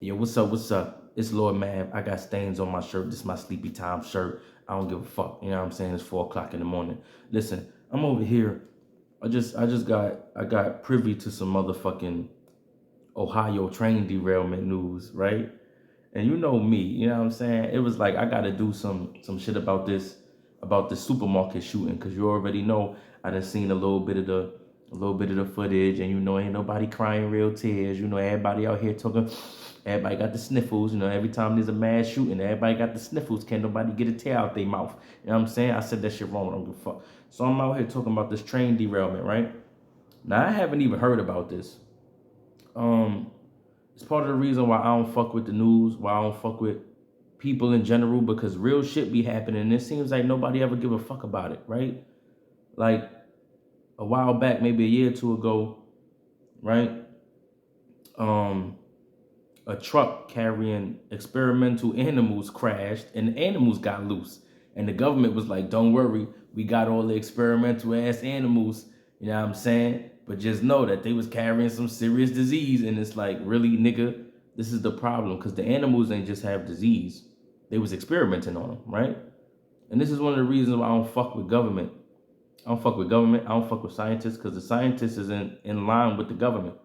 Yo, what's up? What's up? It's Lord Mav. I got stains on my shirt. This is my sleepy time shirt. I don't give a fuck. You know what I'm saying? It's 4 o'clock in the morning. Listen, I'm over here. I got privy to some motherfucking Ohio train derailment news, right? And you know me, you know what I'm saying? It was like I gotta do some shit about this supermarket shooting, cause you already know I done seen a little bit of the footage, and you know ain't nobody crying real tears. You know everybody out here talking, everybody got the sniffles. You know every time there's a mass shooting, everybody got the sniffles. Can't nobody get a tear out their mouth. You know what I'm saying? I said that shit wrong. I don't give a fuck. So I'm out here talking about this train derailment, right? Now I haven't even heard about this. Um, it's part of the reason why I don't fuck with the news, why I don't fuck with people in general, because real shit be happening. And it seems like nobody ever give a fuck about it, right? Like a while back, maybe a year or two ago, right? Um, a truck carrying experimental animals crashed and the animals got loose. And the government was like, don't worry, we got all the experimental ass animals, you know what I'm saying? But just know that they was carrying some serious disease. And it's like, really, nigga, this is the problem. Because the animals ain't just have disease. They was experimenting on them, right? And this is one of the reasons why I don't fuck with government. I don't fuck with government. I don't fuck with scientists because the scientists is in line with the government.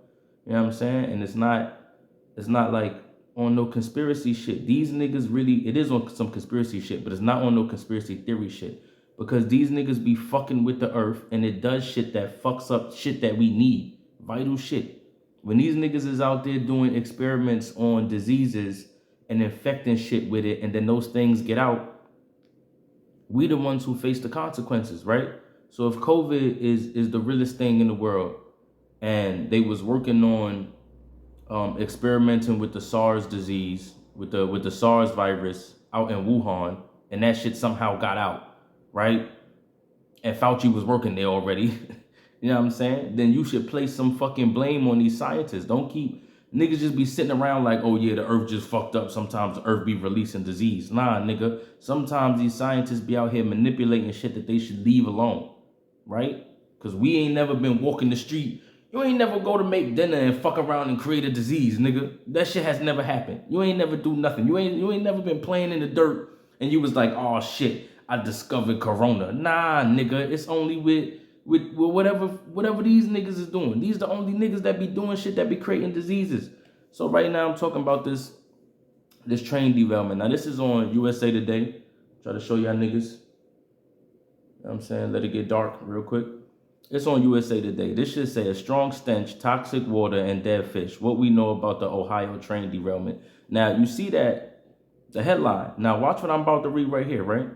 You know what I'm saying? And it's not like on no conspiracy shit. These niggas really, it is on some conspiracy shit, but it's not on no conspiracy theory shit. Because these niggas be fucking with the earth and it does shit that fucks up shit that we need. Vital shit. When these niggas is out there doing experiments on diseases and infecting shit with it, and then those things get out, we the ones who face the consequences, right? So if COVID is the realest thing in the world, and they was working on experimenting with the SARS disease, with the SARS virus out in Wuhan, and that shit somehow got out, right? And Fauci was working there already. You know what I'm saying? Then you should place some fucking blame on these scientists. Don't keep niggas just be sitting around like, oh yeah, the earth just fucked up. Sometimes the earth be releasing disease. Nah, nigga. Sometimes these scientists be out here manipulating shit that they should leave alone, right? Because we ain't never been walking the street. You ain't never go to make dinner and fuck around and create a disease, nigga. That shit has never happened. You ain't never do nothing. You ain't never been playing in the dirt and you was like, oh shit, I discovered corona. Nah, nigga, it's only with whatever these niggas is doing. These the only niggas that be doing shit that be creating diseases. So right now I'm talking about this train derailment. Now this is on USA Today. Try to show y'all niggas. You know what I'm saying? Let it get dark real quick. It's on USA Today. This should say a strong stench, toxic water, and dead fish. What we know about the Ohio train derailment. Now you see that the headline. Now watch what I'm about to read right here, right?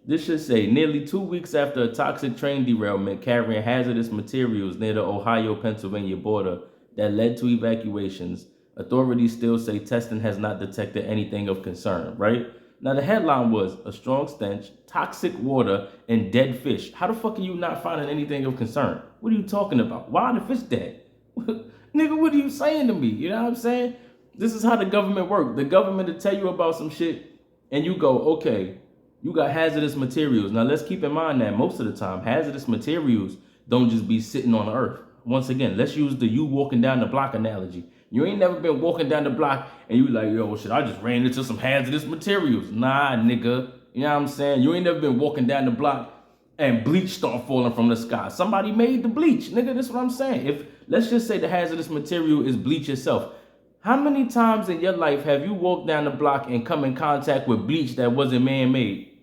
This should say nearly 2 weeks after a toxic train derailment carrying hazardous materials near the Ohio-Pennsylvania border that led to evacuations, authorities still say testing has not detected anything of concern, right? Now the headline was a strong stench, toxic water, and dead fish. How the fuck are you not finding anything of concern? What are you talking about? Why are the fish dead? Nigga, what are you saying to me? You know what I'm saying? This is how the government works. The government will tell you about some shit and you go, okay, you got hazardous materials. Now let's keep in mind that most of the time, hazardous materials don't just be sitting on the earth. Once again, let's use the you walking down the block analogy. You ain't never been walking down the block and you like, yo, shit, I just ran into some hazardous materials. Nah, nigga. You know what I'm saying? You ain't never been walking down the block and bleach start falling from the sky. Somebody made the bleach, nigga. That's what I'm saying. If let's just say the hazardous material is bleach itself. How many times in your life have you walked down the block and come in contact with bleach that wasn't man-made?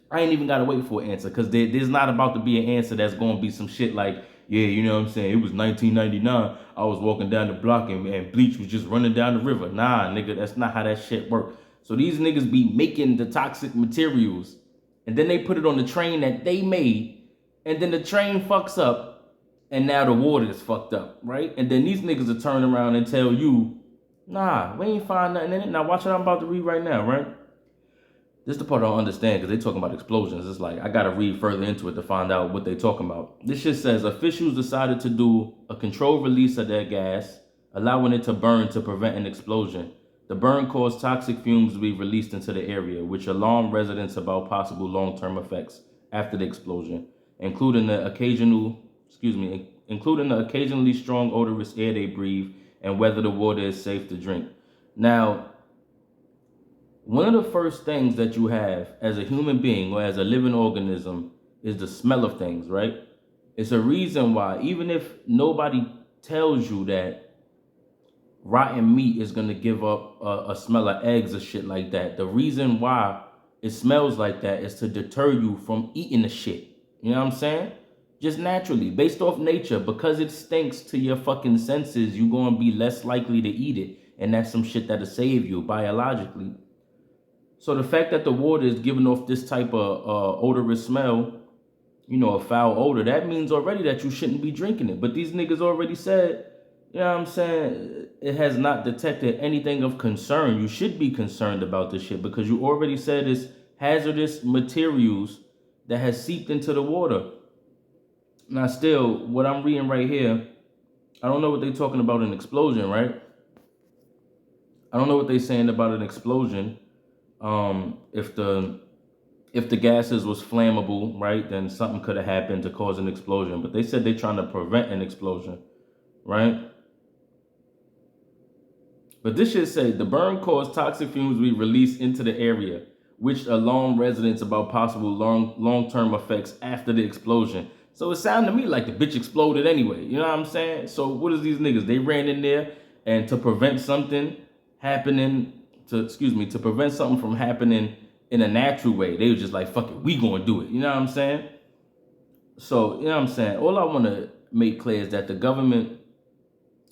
I ain't even gotta wait for an answer because there's not about to be an answer that's gonna be some shit like, yeah, you know what I'm saying? It was 1999. I was walking down the block and bleach was just running down the river. Nah, nigga, that's not how that shit work. So these niggas be making the toxic materials and then they put it on the train that they made and then the train fucks up and now the water is fucked up, right? And then these niggas will turn around and tell you, nah, we ain't find nothing in it. Now watch what I'm about to read right now, right? This is the part I don't understand because they talking about explosions. It's like I gotta read further into it to find out what they talking about. This shit says officials decided to do a controlled release of their gas, allowing it to burn to prevent an explosion. The burn caused toxic fumes to be released into the area, which alarmed residents about possible long-term effects after the explosion, including the occasionally strong odorous air they breathe and whether the water is safe to drink. Now, one of the first things that you have as a human being or as a living organism is the smell of things, right? It's a reason why, even if nobody tells you that rotten meat is going to give up a smell of eggs or shit like that, the reason why it smells like that is to deter you from eating the shit. You know what I'm saying? Just naturally, based off nature, because it stinks to your fucking senses, you're going to be less likely to eat it. And that's some shit that'll save you biologically. So the fact that the water is giving off this type of odorous smell, a foul odor, that means already that you shouldn't be drinking it. But these niggas already said, you know what I'm saying, it has not detected anything of concern. You should be concerned about this shit because you already said it's hazardous materials that has seeped into the water. Now still, what I'm reading right here, I don't know what they're talking about an explosion, right? I don't know what they're saying about an explosion. If the gases was flammable, right, then something could have happened to cause an explosion. But they said they're trying to prevent an explosion, right? But this should say the burn caused toxic fumes be released into the area, which alarmed residents about possible long-term effects after the explosion. So it sounded to me like the bitch exploded anyway. You know what I'm saying? So what is these niggas? They ran in there and to prevent something happening, to prevent something from happening in a natural way, they were just like, fuck it, we gonna do it. You know what I'm saying? So, you know what I'm saying? All I want to make clear is that the government,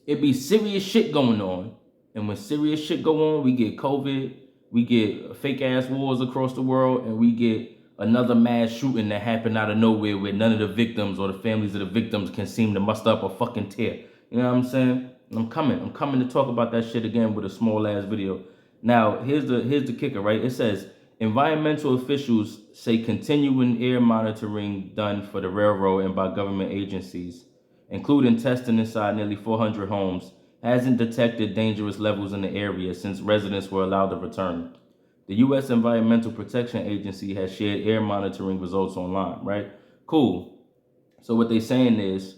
it be serious shit going on. And when serious shit go on, we get COVID, we get fake ass wars across the world, and we get another mass shooting that happened out of nowhere where none of the victims or the families of the victims can seem to muster up a fucking tear. You know what I'm saying? I'm coming to talk about that shit again with a small ass video. Now, here's the kicker, right? It says environmental officials say continuing air monitoring done for the railroad and by government agencies, including testing inside nearly 400 homes, hasn't detected dangerous levels in the area since residents were allowed to return. The U.S. Environmental Protection Agency has shared air monitoring results online, right? Cool. So what they're saying is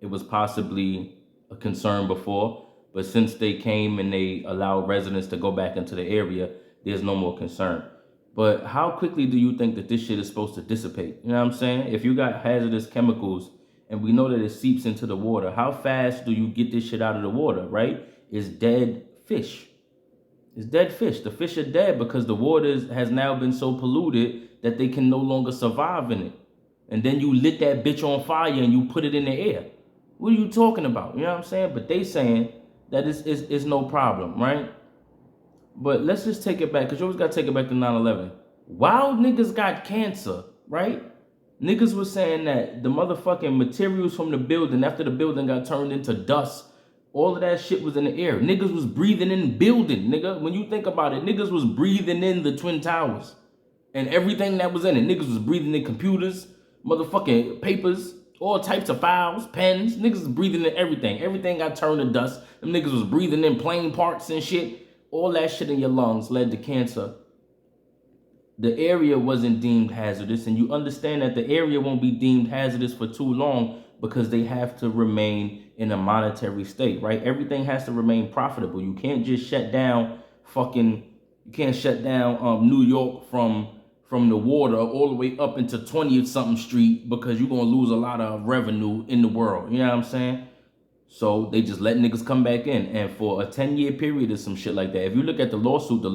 it was possibly a concern before, but since they came and they allowed residents to go back into the area, there's no more concern. But how quickly do you think that this shit is supposed to dissipate? You know what I'm saying? If you got hazardous chemicals and we know that it seeps into the water, how fast do you get this shit out of the water, right? It's dead fish. It's dead fish. The fish are dead because the water has now been so polluted that they can no longer survive in it. And then you lit that bitch on fire and you put it in the air. What are you talking about? You know what I'm saying? But they saying that it's no problem, right? But let's just take it back, because you always got to take it back to 9/11. Wild niggas got cancer, right? Niggas was saying that the motherfucking materials from the building, after the building got turned into dust, all of that shit was in the air. Niggas was breathing in building, nigga. When you think about it, niggas was breathing in the Twin Towers and everything that was in it. Niggas was breathing in computers, motherfucking papers, all types of files, pens. Niggas was breathing in everything. Everything got turned to dust. Them niggas was breathing in plane parts and shit. All that shit in your lungs led to cancer. The area wasn't deemed hazardous, and you understand that the area won't be deemed hazardous for too long because they have to remain in a monetary state, right? Everything has to remain profitable. You can't just shut down New York from the water all the way up into 20th something street because you're gonna lose a lot of revenue in the world. You know what I'm saying? So they just let niggas come back in. And for a 10-year period or some shit like that, if you look at the lawsuit, the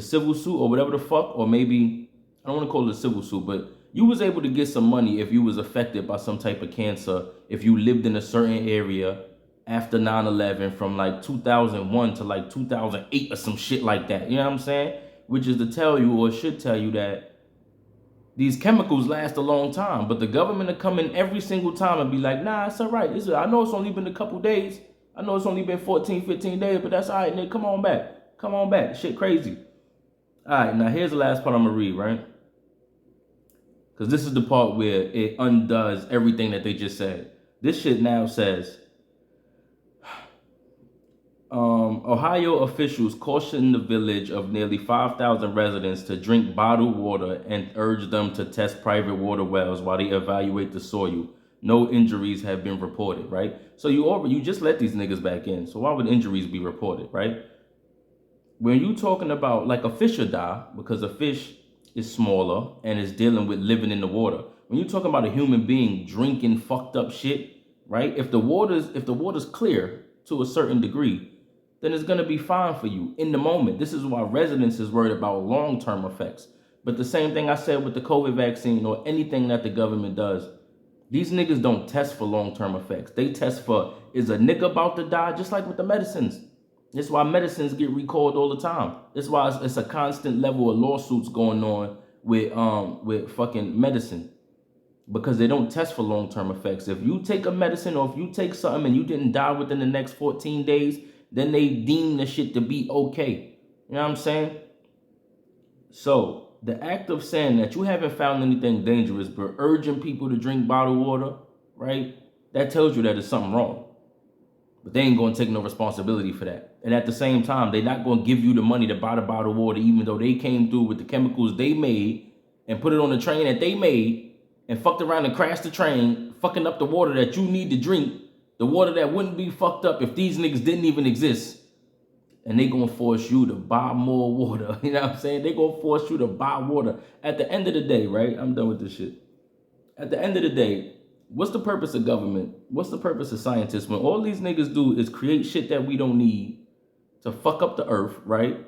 civil suit or whatever the fuck, or maybe, I don't want to call it a civil suit, but you was able to get some money if you was affected by some type of cancer, if you lived in a certain area after 9/11 from like 2001 to like 2008 or some shit like that. You know what I'm saying? Which is to tell you, or should tell you, that these chemicals last a long time, but the government will come in every single time and be like, nah, it's all right. I know it's only been a couple days. I know it's only been 14, 15 days, but that's all right, nigga. Come on back. Come on back. Shit crazy. All right, now here's the last part I'm going to read, right? Because this is the part where it undoes everything that they just said. This shit now says, Ohio officials cautioned the village of nearly 5,000 residents to drink bottled water and urge them to test private water wells while they evaluate the soil. no injuries have been reported, right? So you just let these niggas back in. So why would injuries be reported, right? When you talking about like a fish will die because a fish is smaller and is dealing with living in the water. When you talking about a human being drinking fucked up shit, right? If the water's clear to a certain degree, then it's gonna be fine for you in the moment. This is why residents is worried about long-term effects. But the same thing I said with the COVID vaccine or anything that the government does, these niggas don't test for long-term effects. They test for, is a nigga about to die? Just like with the medicines. That's why medicines get recalled all the time. That's why it's a constant level of lawsuits going on with fucking medicine. Because they don't test for long-term effects. If you take a medicine or if you take something and you didn't die within the next 14 days, then they deem the shit to be okay. You know what I'm saying? So the act of saying that you haven't found anything dangerous but urging people to drink bottled water, right? That tells you that there's something wrong. But they ain't gonna take no responsibility for that. And at the same time, they're not gonna give you the money to buy the bottled water, even though they came through with the chemicals they made and put it on the train that they made and fucked around and crashed the train, fucking up the water that you need to drink, the water that wouldn't be fucked up if these niggas didn't even exist. And they gonna force you to buy more water. You know what I'm saying? They gonna force you to buy water. At the end of the day, right? I'm done with this shit. At the end of the day, what's the purpose of government? What's the purpose of scientists when all these niggas do is create shit that we don't need to fuck up the earth, right?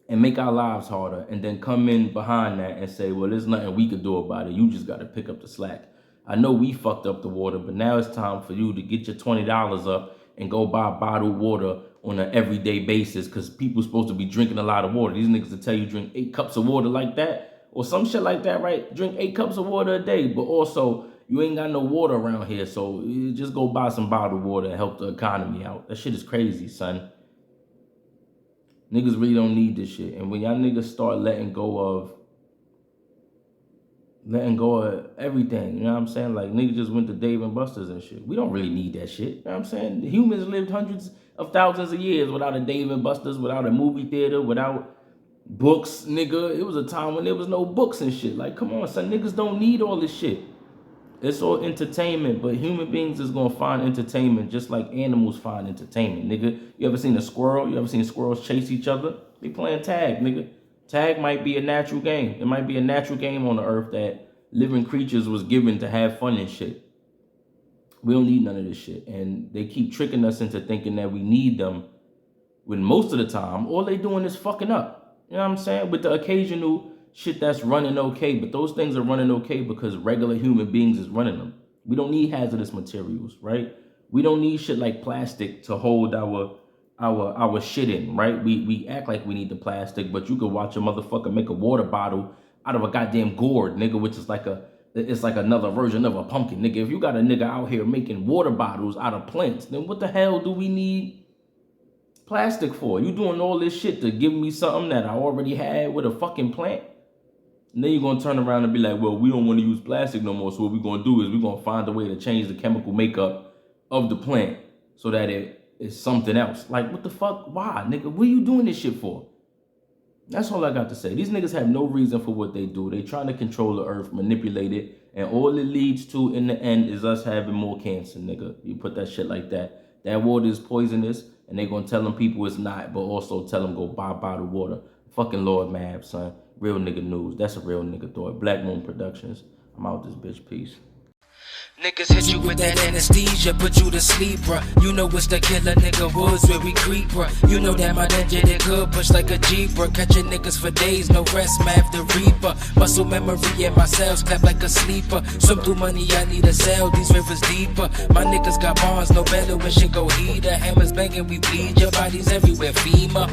And make our lives harder, and then come in behind that and say, well, there's nothing we could do about it. You just got to pick up the slack. I know we fucked up the water, but now it's time for you to get your $20 up and go buy bottled water on an everyday basis, because people supposed to be drinking a lot of water. These niggas will tell you drink 8 cups of water like that or some shit like that, right? Drink 8 cups of water a day, but also you ain't got no water around here, so you just go buy some bottled water and help the economy out. That shit is crazy, son. Niggas really don't need this shit. And when y'all niggas start letting go of everything, you know what I'm saying? Like, niggas just went to Dave and Buster's and shit. We don't really need that shit. You know what I'm saying? Humans lived hundreds of thousands of years without a Dave and Buster's, without a movie theater, without books, nigga. It was a time when there was no books and shit. Like, come on, son. Niggas don't need all this shit. It's all entertainment, but human beings is gonna find entertainment just like animals find entertainment, nigga. You ever seen a squirrel? You ever seen squirrels chase each other? They playing tag, nigga. Tag might be a natural game. It might be a natural game on the earth that living creatures was given to have fun and shit. We don't need none of this shit. And they keep tricking us into thinking that we need them, when most of the time, all they doing is fucking up. You know what I'm saying? With the occasional shit that's running okay, but those things are running okay because regular human beings is running them. We don't need hazardous materials, right? We don't need shit like plastic to hold our shit in, right? We act like we need the plastic, but you could watch a motherfucker make a water bottle out of a goddamn gourd, nigga, which is like another version of a pumpkin, nigga. If you got a nigga out here making water bottles out of plants, then what the hell do we need plastic for? You doing all this shit to give me something that I already had with a fucking plant? And then you're going to turn around and be like, well, we don't want to use plastic no more. So what we're going to do is we're going to find a way to change the chemical makeup of the plant so that it is something else. Like, what the fuck? Why, nigga? What are you doing this shit for? That's all I got to say. These niggas have no reason for what they do. They trying to control the earth, manipulate it. And all it leads to in the end is us having more cancer, nigga. You put that shit like that. That water is poisonous. And they going to tell them people it's not, but also tell them go buy bottled water. Fucking Lord Mab, son. Real nigga news. That's a real nigga thought. Black Moon Productions. I'm out this bitch. Peace. Niggas hit you with that anesthesia, put you to sleep, bruh. You know it's the killer nigga woods where we creep, bruh. You know that my danger they good, push like a Jeep, bruh. Catching niggas for days, no rest, math the reaper. Muscle memory in my cells, clap like a sleeper. Swim through money, I need a cell, these rivers deeper. My niggas got bonds, no better when shit go heater. Hammers banging, we bleed, your bodies everywhere, FEMA.